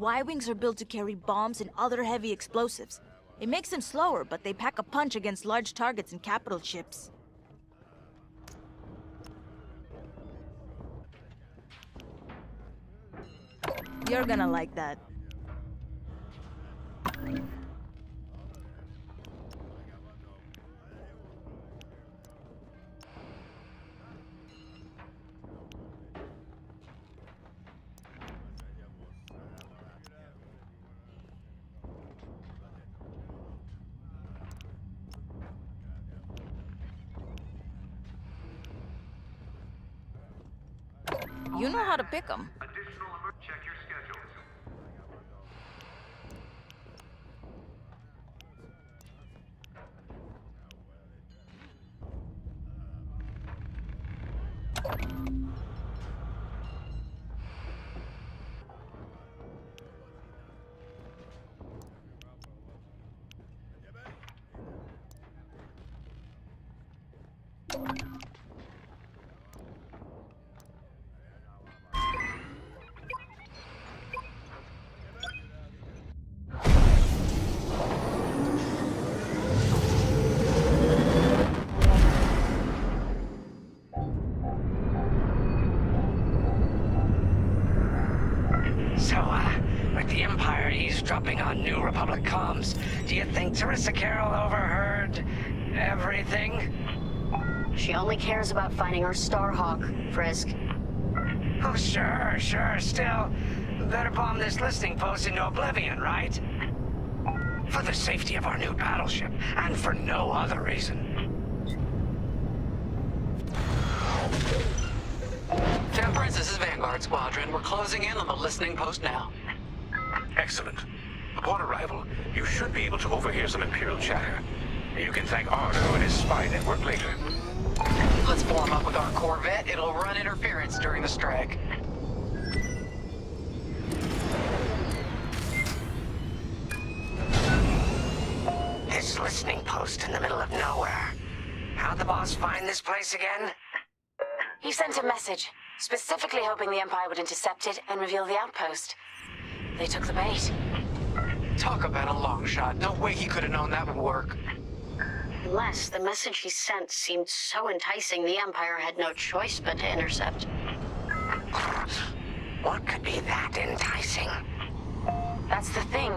Y-wings are built to carry bombs and other heavy explosives. It makes them slower, but they pack a punch against large targets and capital ships. You're gonna like that. You know how to pick them. Check your schedules. With the Empire eavesdropping on New Republic comms, do you think Teresa Carroll overheard everything? She only cares about finding our Starhawk, Frisk. Oh, sure. Still, better bomb this listening post into oblivion, right? For the safety of our new battleship, and for no other reason. Temperance, this is Vanguard Squadron. We're closing in on the listening post now. Excellent. Upon arrival, you should be able to overhear some Imperial chatter. You can thank Ardo and his spy network later. Let's form up with our Corvette. It'll run interference during the strike. This listening post in the middle of nowhere. How'd the boss find this place again? He sent a message, specifically hoping the Empire would intercept it and reveal the outpost. They took the bait. Talk about a long shot. No way he could have known that would work. Unless the message he sent seemed so enticing, the Empire had no choice but to intercept. What could be that enticing? That's the thing.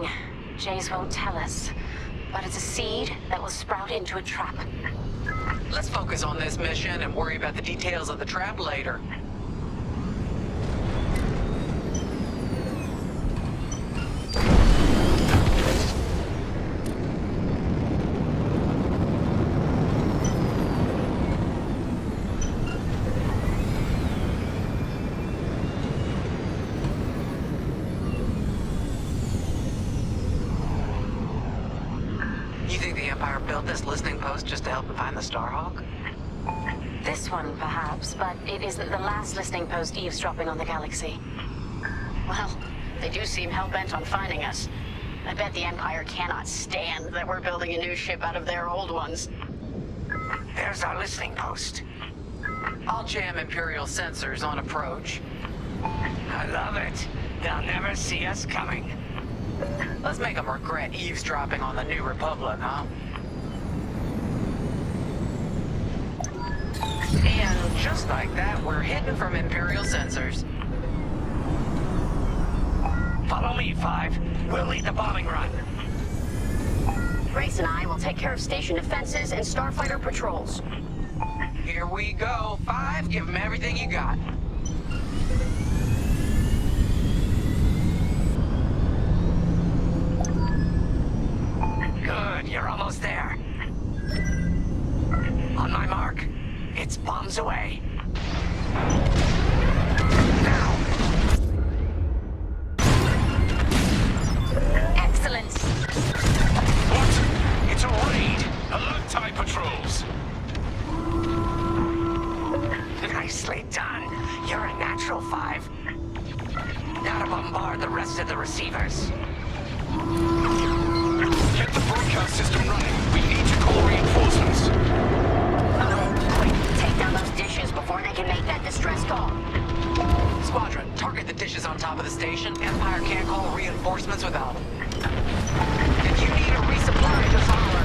Jays won't tell us. But it's a seed that will sprout into a trap. Let's focus on this mission and worry about the details of the trap later. You think the Empire built this listening post just to help them find the Starhawk? This one, perhaps, but it isn't the last listening post eavesdropping on the galaxy. Well, they do seem hell-bent on finding us. I bet the Empire cannot stand that we're building a new ship out of their old ones. There's our listening post. I'll jam Imperial sensors on approach. I love it. They'll never see us coming. Let's make them regret eavesdropping on the New Republic, huh? And just like that, we're hidden from Imperial sensors. Follow me, Five. We'll lead the bombing run. Grace and I will take care of station defenses and starfighter patrols. Here we go. 5, give them everything you got. Good, you're almost there. On my mark. It's bombs away. Now! Excellent! What? It's a raid! Alert TIE patrols! Nicely done. You're a natural, Five. Now to bombard the rest of the receivers. Get the broadcast system running. We need to call reinforcements. Wait, take down those dishes before before they can make that distress call. Squadron, target the dishes on top of the station. Empire can't call reinforcements without them. If you need a resupply, just holler.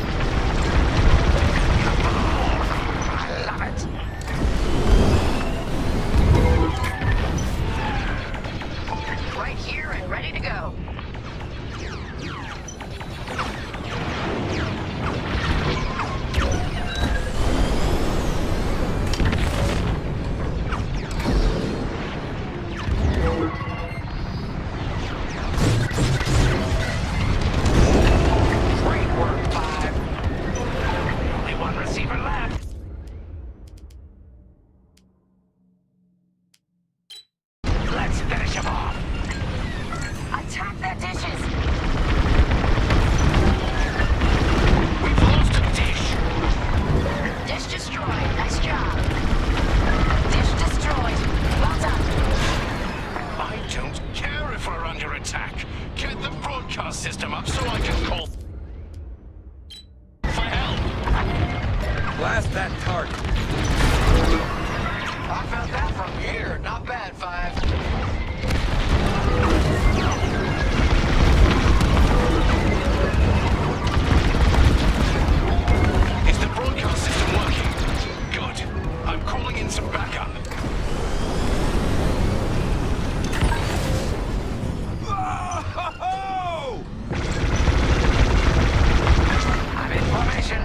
I love it. Right here and ready to go. Great work, 5. Only one receiver left. Let's finish him off. Attack their dishes! We've lost a dish. Dish destroyed. Nice job. Dish destroyed. Well done. I don't care if we're under attack. Get the broadcast system up so I can call for help. Blast that target. I felt that from here. Not bad, 5. Is the broadcast system working? Good. I'm calling in some backup. Oh! I'm in formation.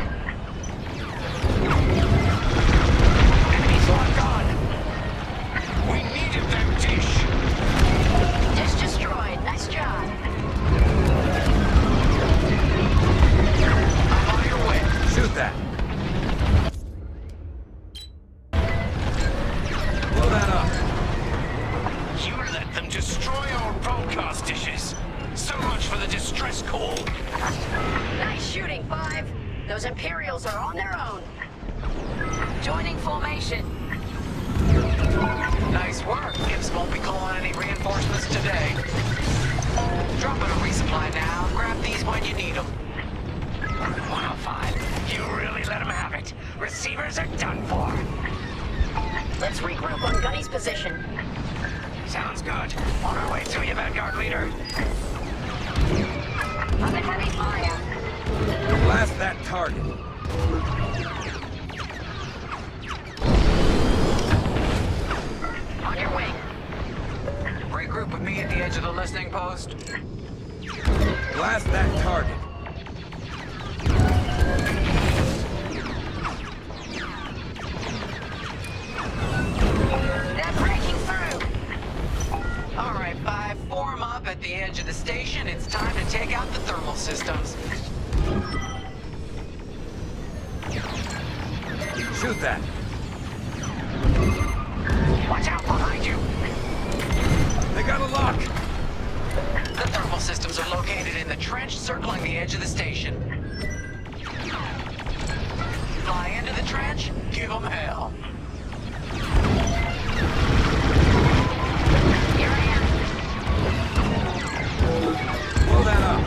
Enemies locked on. We needed that dish. Dish destroyed. Nice job. I'm on your way. Shoot that. Blow that up. You let them destroy our broadcast dishes. So much for the distress call. Nice shooting, 5. Those Imperials are on their own. Joining formation. Nice work. Gibbs won't be calling any reinforcements today. Dropping a resupply now. Grab these when you need them. 105. You really let him have it. Receivers are done for. Let's regroup on Gunny's position. Sounds good. On our way to you, Vanguard Leader. Under heavy fire. Blast that target. On your wing. Regroup with me at the edge of the listening post. Blast that target. They're breaking through. All right, 5. Form up at the edge of the station. It's time to take out the thermal systems. Shoot that. Watch out behind you. They got a lock. The thermal systems are located in the trench circling the edge of the station. Fly into the trench, give them hell. Here I am. Blow that up.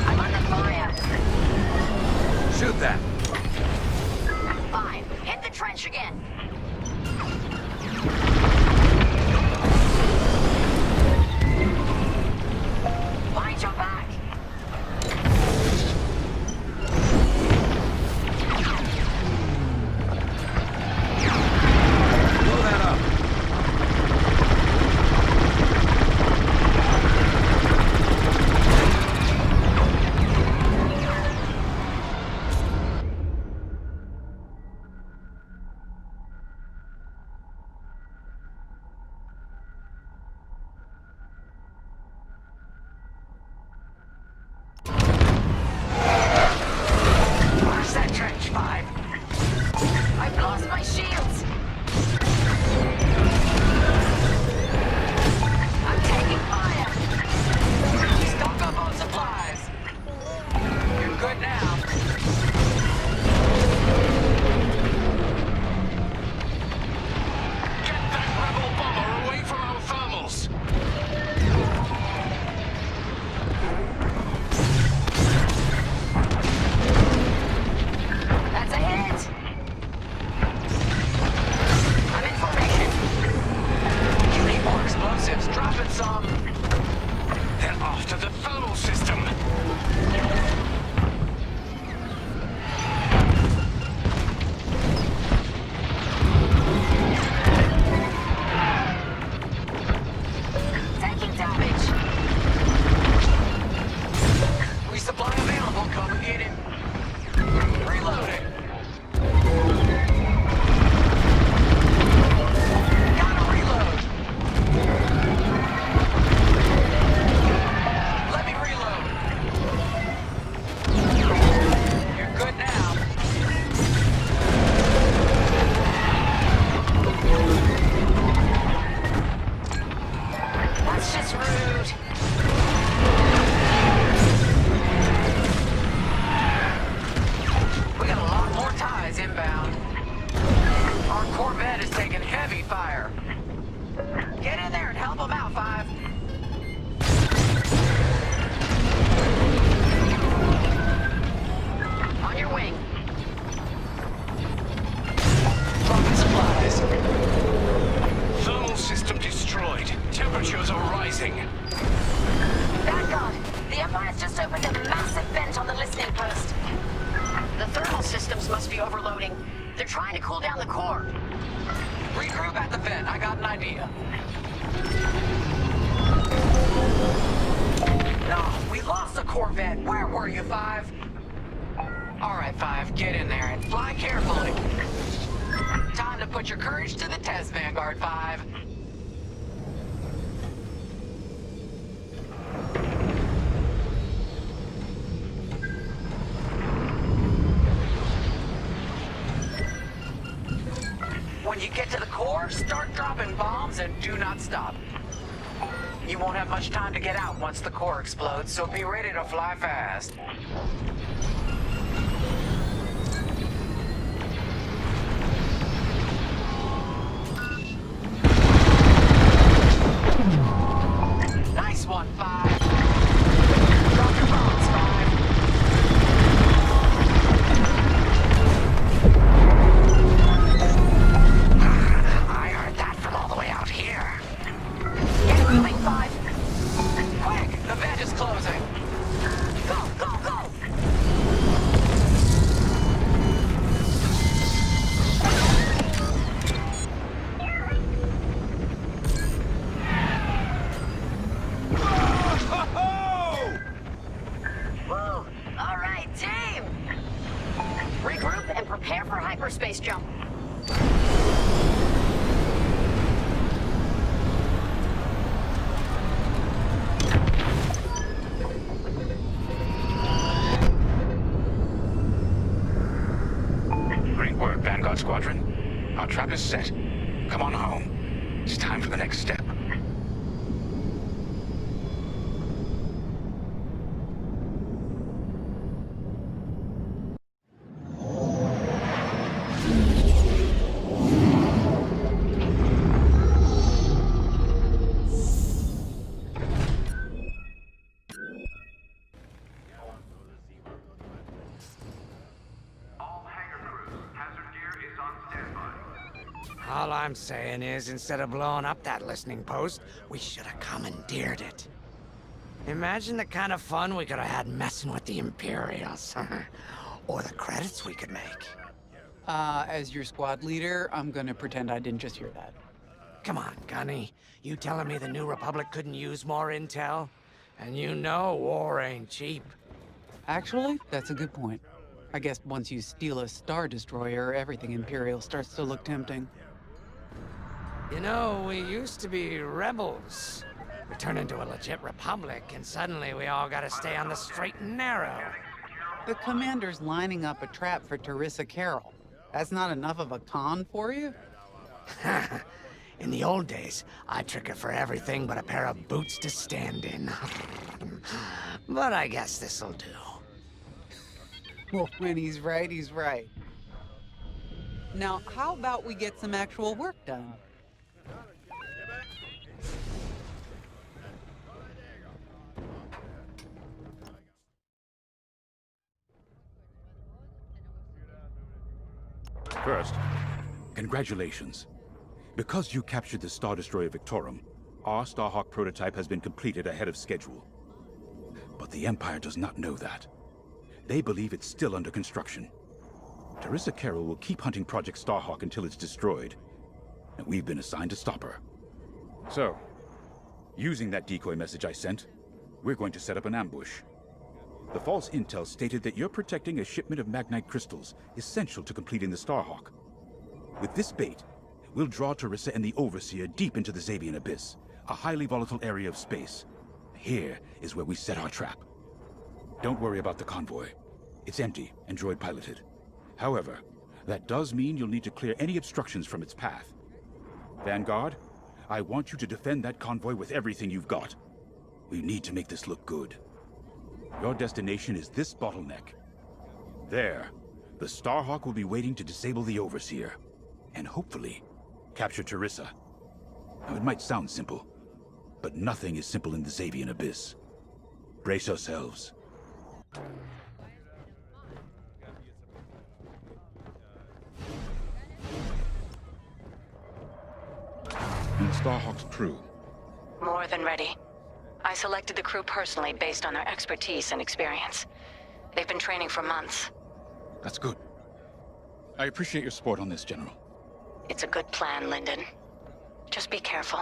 I'm under fire. Shoot that. 5. Hit the trench again. Find your back. Blow that up. Where's that trench, 5? I've lost my shields. I'm taking fire. Stock up on supplies. You're good now. Get that rebel bomber away from our thermals. heavy fire. Get in there and help them out, 5. On your wing. Dropping supplies. Thermal system destroyed. Temperatures are rising. Vanguard, the Empire's just opened a massive vent on the listening post. The thermal systems must be overloading. They're trying to cool down the core. Regroup at the vent. I got an idea. No, we lost the core vent. Where were you, 5? All right, 5, get in there and fly carefully. Time to put your courage to the test, Vanguard 5. When you get to the core, start dropping bombs and do not stop. You won't have much time to get out once the core explodes, so be ready to fly fast. Nice one, 5. Drop your bombs, 5. I heard that from all the way out here. Get moving, 5. Quick, the vent is closing. Go, go, go! Woo! All right, team! Regroup and prepare for hyperspace jump. Great work, Vanguard Squadron. Our trap is set. Come on home. It's time for the next step. All I'm saying is, instead of blowing up that listening post, we should have commandeered it. Imagine the kind of fun we could have had messing with the Imperials. Or the credits we could make. As your squad leader, I'm gonna pretend I didn't just hear that. Come on, Gunny. You telling me the New Republic couldn't use more intel? And you know war ain't cheap. Actually, that's a good point. I guess once you steal a Star Destroyer, everything Imperial starts to look tempting. You know, we used to be rebels. We turned into a legit republic, and suddenly we all gotta stay on the straight and narrow. The commander's lining up a trap for Teresa Carroll. That's not enough of a con for you? In the old days, I'd trick her for everything but a pair of boots to stand in. But I guess this'll do. Well, when he's right, he's right. Now, how about we get some actual work done? First, congratulations. Because you captured the Star Destroyer Victorum, our Starhawk prototype has been completed ahead of schedule. But the Empire does not know that. They believe it's still under construction. Teresa Carroll will keep hunting Project Starhawk until it's destroyed, and we've been assigned to stop her. So, using that decoy message I sent, we're going to set up an ambush. The false intel stated that you're protecting a shipment of Magnite crystals essential to completing the Starhawk. With this bait, we'll draw Teresa and the Overseer deep into the Zabian Abyss, a highly volatile area of space. Here is where we set our trap. Don't worry about the convoy. It's empty and droid piloted. However, that does mean you'll need to clear any obstructions from its path. Vanguard, I want you to defend that convoy with everything you've got. We need to make this look good. Your destination is this bottleneck. There, the Starhawk will be waiting to disable the Overseer. And hopefully, Capture Terissa. Now, it might sound simple, but nothing is simple in the Xavian Abyss. Brace yourselves. And Starhawk's crew. More than ready. I selected the crew personally based on their expertise and experience. They've been training for months. That's good. I appreciate your support on this, General. It's a good plan, Lyndon. Just be careful.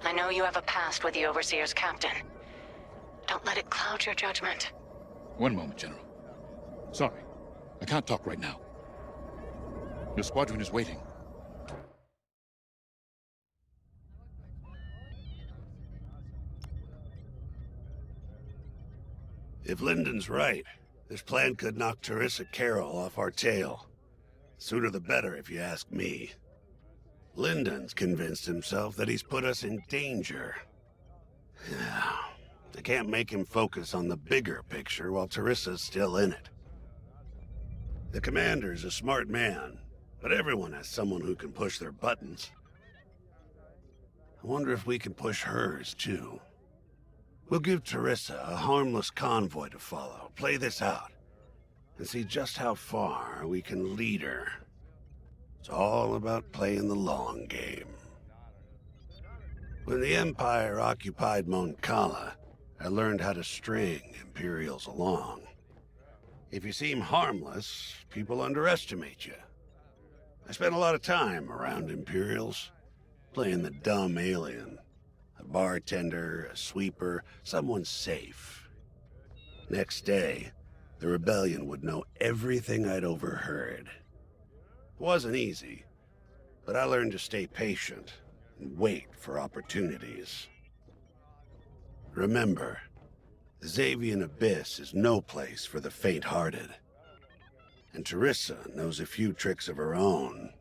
I know you have a past with the Overseer's captain. Don't let it cloud your judgment. One moment, General. Sorry, I can't talk right now. Your squadron is waiting. If Lyndon's right, this plan could knock Terissa Carroll off our tail. Sooner the better, if you ask me. Lyndon's convinced himself that he's put us in danger. I can't make him focus on the bigger picture while Terissa's still in it. The commander's a smart man, but everyone has someone who can push their buttons. I wonder if we can push hers, too. We'll give Terissa a harmless convoy to follow, play this out, and see just how far we can lead her. It's all about playing the long game. When the Empire occupied Moncala, I learned how to string Imperials along. If you seem harmless, people underestimate you. I spent a lot of time around Imperials, playing the dumb alien. A bartender, a sweeper, someone safe. Next day, the rebellion would know everything I'd overheard. It wasn't easy, but I learned to stay patient and wait for opportunities. Remember, the Xavian Abyss is no place for the faint-hearted. And Terissa knows a few tricks of her own.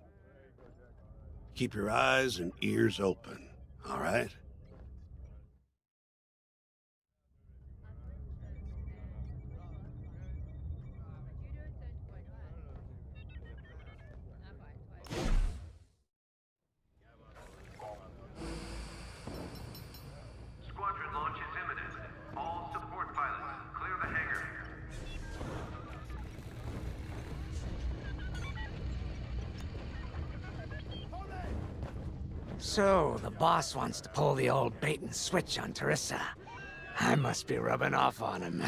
Keep your eyes and ears open, all right? Squadron launch is imminent. All support pilots, clear the hangar. So, the boss wants to pull the old bait and switch on Terissa. I must be rubbing off on him.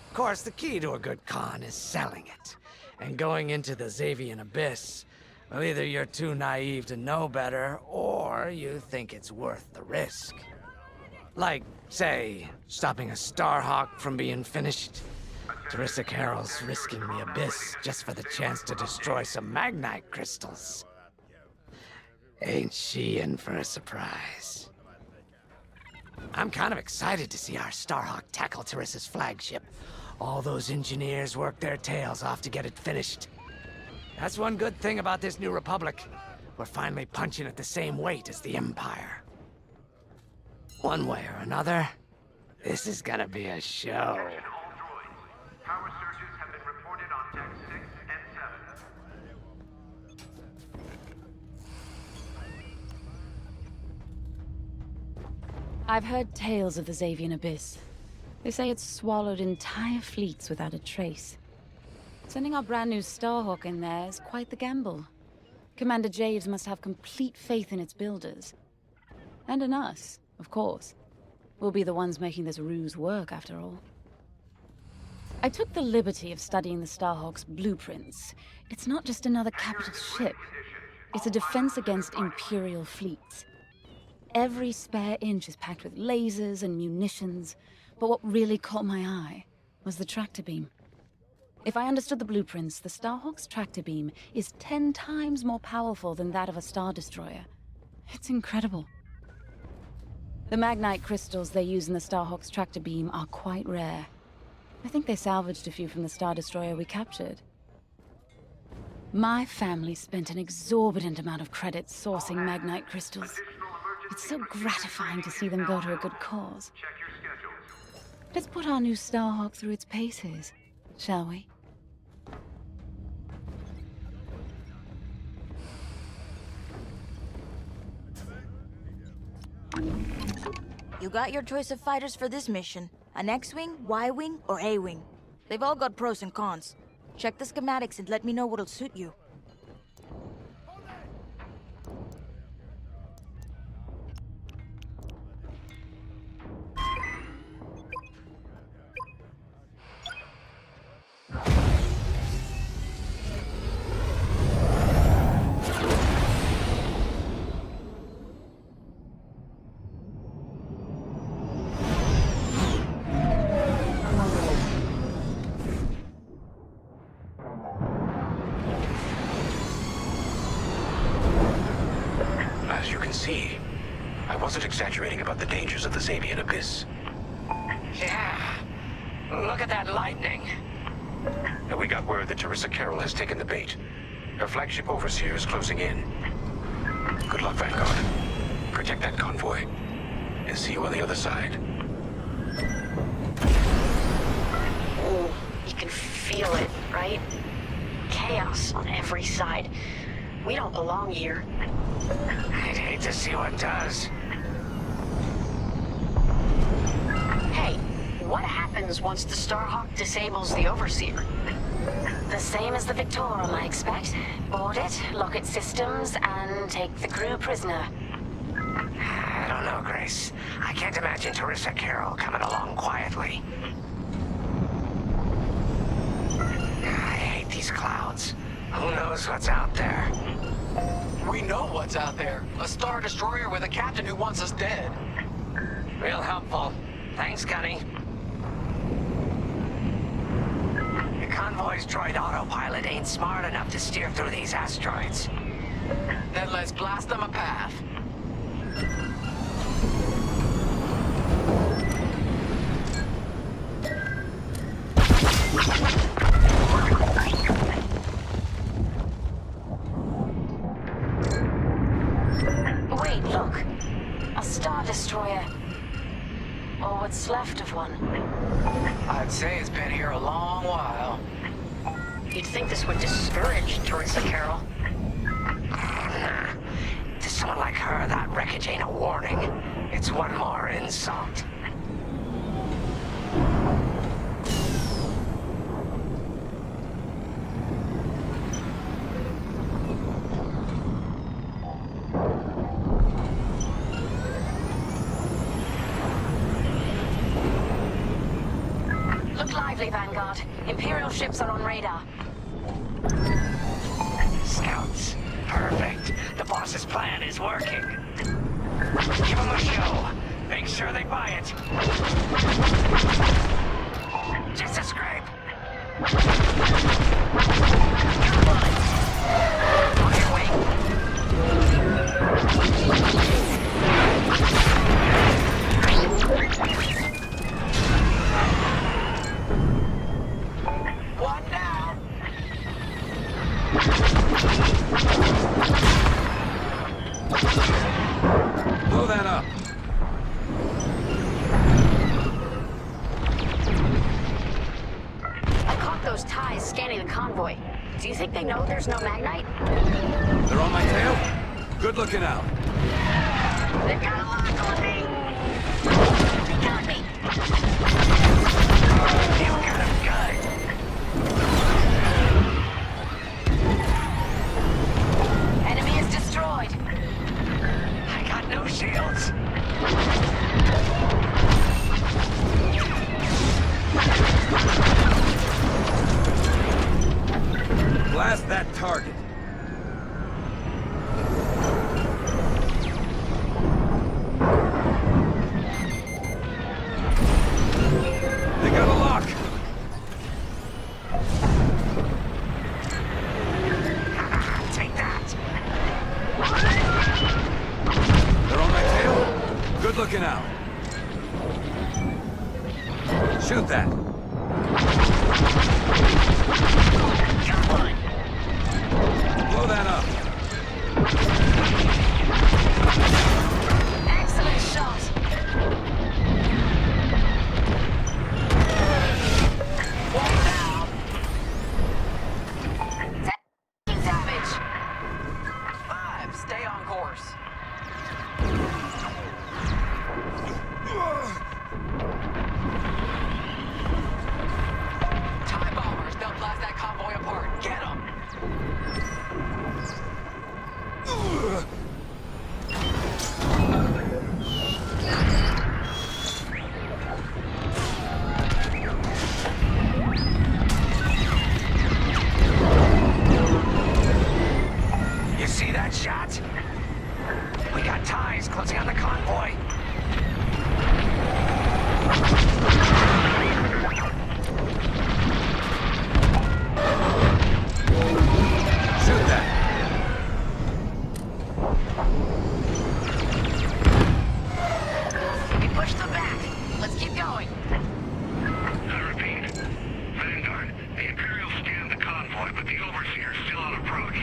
Of course, the key to a good con is selling it. And going into the Xavian Abyss, well, either you're too naive to know better, or you think it's worth the risk. Like, say, stopping a Starhawk from being finished. Terissa Carroll's risking the Abyss just for the chance to destroy some Magnite crystals. Ain't she in for a surprise? I'm kind of excited to see our Starhawk tackle Terissa's flagship. All those engineers worked their tails off to get it finished. That's one good thing about this new Republic. We're finally punching at the same weight as the Empire. One way or another, this is gonna be a show. Attention all droids. Power surges have been reported on Tech 6 and 7. I've heard tales of the Xavian Abyss. They say it's swallowed entire fleets without a trace. Sending our brand new Starhawk in there is quite the gamble. Commander Javes must have complete faith in its builders. And in us, of course. We'll be the ones making this ruse work, after all. I took the liberty of studying the Starhawk's blueprints. It's not just another capital ship. It's a defense against Imperial fleets. Every spare inch is packed with lasers and munitions, but what really caught my eye was the tractor beam. If I understood the blueprints, the Starhawk's tractor beam is 10 times more powerful than that of a Star Destroyer. It's incredible. The Magnite crystals they use in the Starhawk's tractor beam are quite rare. I think they salvaged a few from the Star Destroyer we captured. My family spent an exorbitant amount of credits sourcing Magnite crystals. It's so gratifying to see them go to a good cause. Check your schedules. Let's put our new Starhawk through its paces, shall we? You got your choice of fighters for this mission. An X-Wing, Y-Wing, or A-Wing. They've all got pros and cons. Check the schematics and let me know what'll suit you. As you can see, I wasn't exaggerating about the dangers of the Xavian Abyss. Yeah. Look at that lightning. And we got word that Teresa Carroll has taken the bait. Her flagship overseer is closing in. Good luck, Vanguard. Protect that convoy. And see you on the other side. Oh, you can feel it, right? Chaos on every side. We don't belong here. I'd hate to see what does. Hey, what happens once the Starhawk disables the Overseer? The same as the Victorum, I expect. Board it, lock its systems, and take the crew prisoner. I don't know, Grace. I can't imagine Teresa Carroll coming along quietly. I hate these clouds. Who knows what's out there? We know what's out there. A Star Destroyer with a captain who wants us dead. Real helpful. Thanks, Gunny. The convoy's droid autopilot ain't smart enough to steer through these asteroids. Then let's blast them a path. Wait, look. A Star Destroyer. Or what's left of one. I'd say it's been here a long while. You'd think this would discourage Teresa Carroll. To someone like her, that wreckage ain't a warning. It's one more insult. Look lively, Vanguard. Imperial ships are on radar. Scouts. Perfect. The boss's plan is working. Give them a show. Make sure they buy it. Just a scrape. Come on. On your way. One down. Blow that up. I caught those ties scanning the convoy. Do you think they know there's no Magnite? They're on my tail? Good looking out. They've got a lock on me. They got me. You got him good. Enemy is destroyed. I got no shields. Blast that target. They got a lock. Take that. They're on my tail. Good looking out. Shoot that. Got one. Blow that up. Excellent shot. One down. Taking damage. 5, stay on course. that shot? We got ties closing on the convoy. Shoot that! We pushed them back. Let's keep going. I repeat. Vanguard, the Imperials scanned the convoy, but the Overseer's still on approach.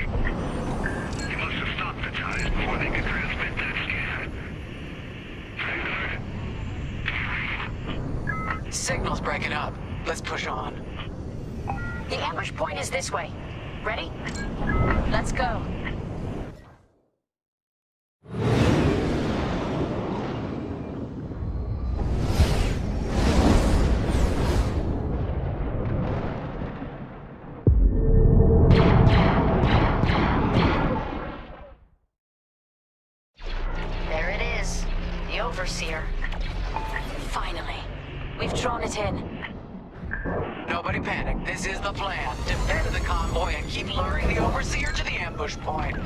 They must have stopped the ties before they could transmit that scan. Vanguard? Signal's breaking up. Let's push on. The ambush point is this way. Ready? Let's go. There it is. The Overseer. Finally. We've drawn it in. Nobody panic. This is the plan. Defend the convoy and keep luring the Overseer to the ambush point.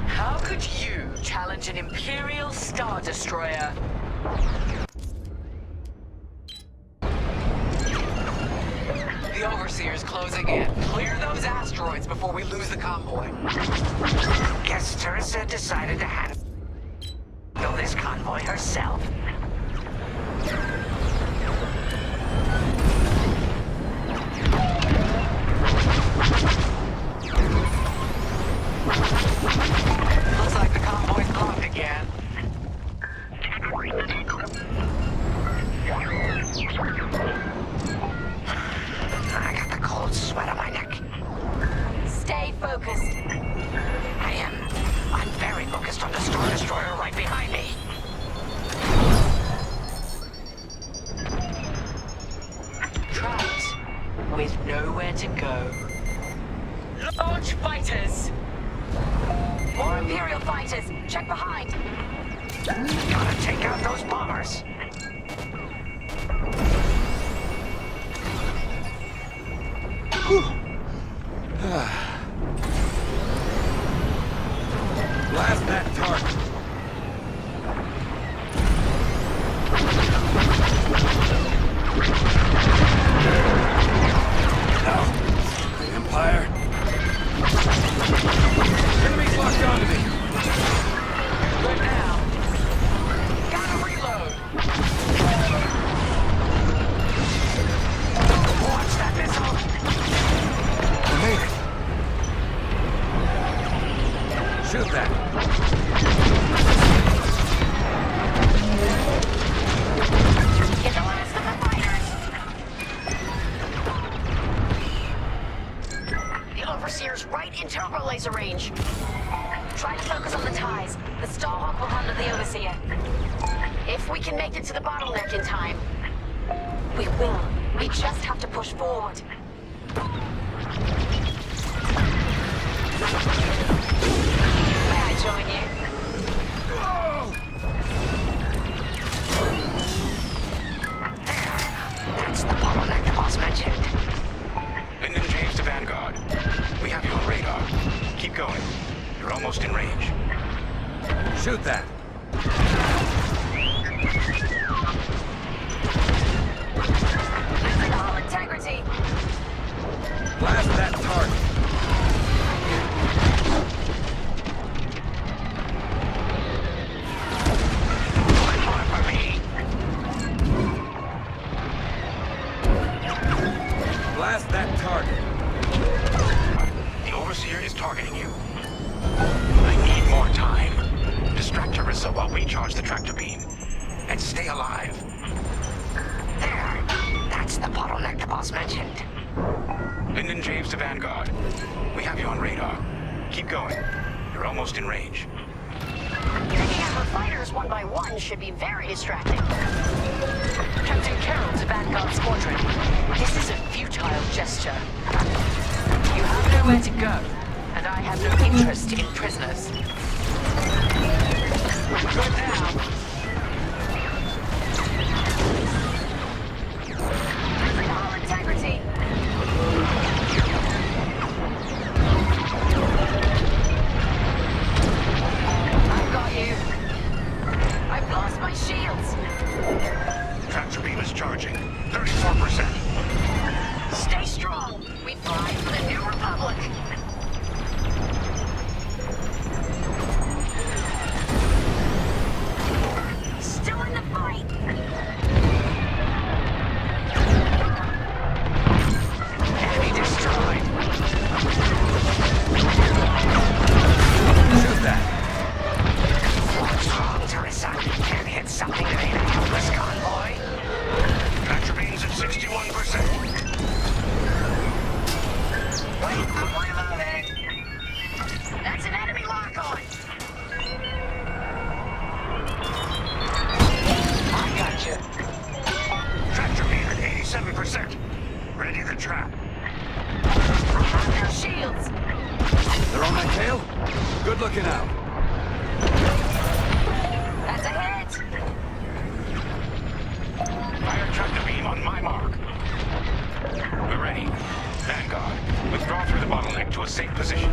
How could you challenge an Imperial Star Destroyer? The Overseer's closing in. Clear those asteroids before we lose the convoy. Guess Teresa decided to handle this convoy herself. Looks like the convoy's blocked again. I got the cold sweat on my neck. Stay focused. I'm very focused on the Star Destroyer right behind me. Trapped. With nowhere to go. Launch fighters! More Imperial fighters. Check behind. Gotta take out those bombers. Blast that target! The Empire! Enemies locked onto me! Good now. Gotta reload. Watch that missile! I made it! Shoot that! Get the last of the fighters. The Overseer's right in turbo laser range. Try to focus on the ties. The Starhawk will handle the Overseer. If we can make it to the bottleneck in time, we will. We just have to push forward. May I join you? That's the bottleneck the boss mentioned. Lyndon James to Vanguard. We have you on radar. Keep going. You're almost in range. Shoot that! Losing all integrity. Blast that target! Come on for me. Blast that target! The Overseer is targeting you. I need more time. Distract Teresa while we charge the tractor beam. And stay alive. There. That's the bottleneck the boss mentioned. Lyndon James to Vanguard. We have you on radar. Keep going. You're almost in range. Taking out the fighters one by one should be very distracting. Captain Carroll to Vanguard Squadron. This is a futile gesture. You have nowhere to go, and I have no interest in prisoners. Good now. Losing all integrity. Have their shields! They're on my tail? Good looking out. That's a hit! Fire tractor beam on my mark. We're ready. Vanguard, withdraw through the bottleneck to a safe position.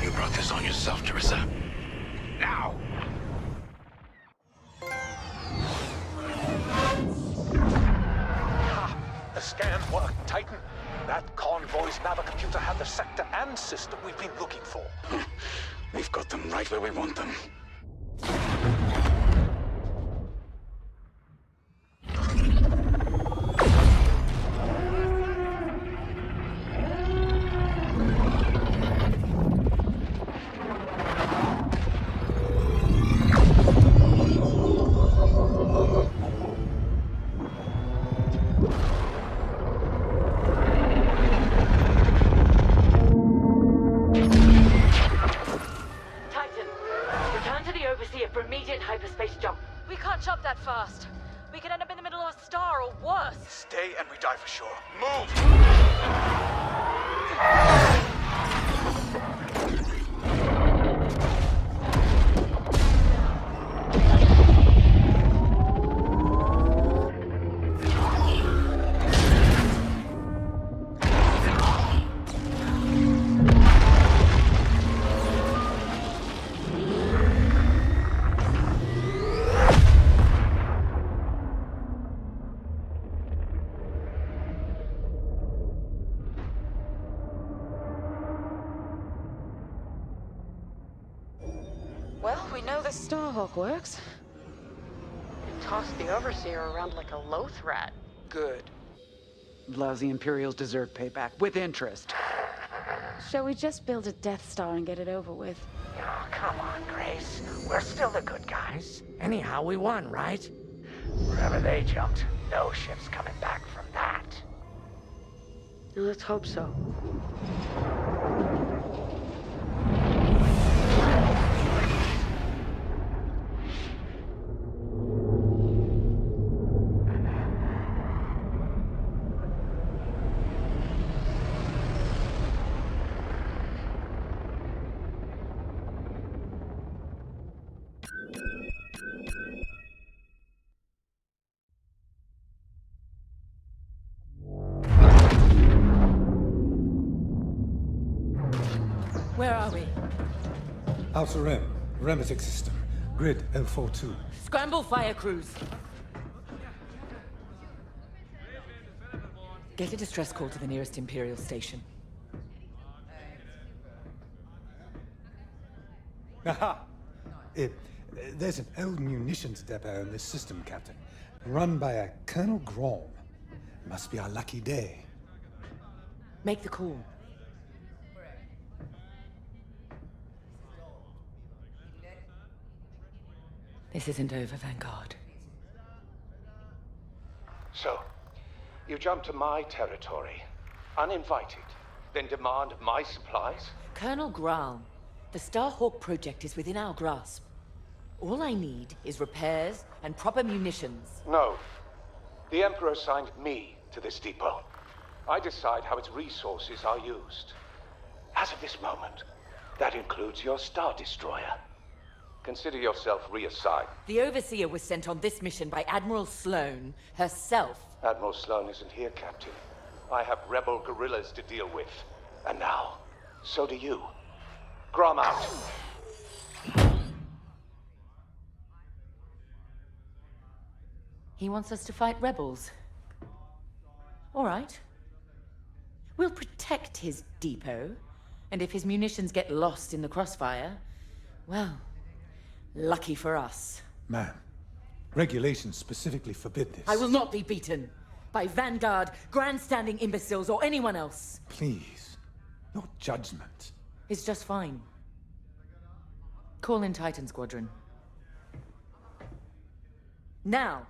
You brought this on yourself, Teresa. Now! The scan worked, Titan. That convoy's navicomputer had the sector and system we've been looking for. We've got them right where we want them. Titan, return to the Overseer for immediate hyperspace jump. We can't jump that fast. We could end up in the middle of a star or worse. Stay and we die for sure. Move! Well, we know the Starhawk works. Toss the Overseer around like a loath rat. Good. Lousy Imperials deserve payback, with interest. Shall we just build a Death Star and get it over with? Oh, come on, Grace. We're still the good guys. Anyhow, we won, right? Wherever they jumped, no ship's coming back from that. Let's hope so. Where are we? Alpha Rem, Remetic system, grid L42. Scramble fire crews. Get a distress call to the nearest Imperial station. Aha! There's an old munitions depot in this system, Captain. Run by a Colonel Grom. Must be our lucky day. Make the call. This isn't over, Vanguard. So, you jump to my territory, uninvited, then demand my supplies? Colonel Graal, the Starhawk project is within our grasp. All I need is repairs and proper munitions. No. The Emperor assigned me to this depot. I decide how its resources are used. As of this moment, that includes your Star Destroyer. Consider yourself reassigned. The Overseer was sent on this mission by Admiral Sloane herself. Admiral Sloane isn't here, Captain. I have rebel guerrillas to deal with. And now, so do you. Grom out. He wants us to fight rebels. All right. We'll protect his depot, and if his munitions get lost in the crossfire, well, lucky for us. Ma'am, regulations specifically forbid this. I will not be beaten by Vanguard, grandstanding imbeciles, or anyone else. Please, no judgment. It's just fine. Call in Titan Squadron. Now!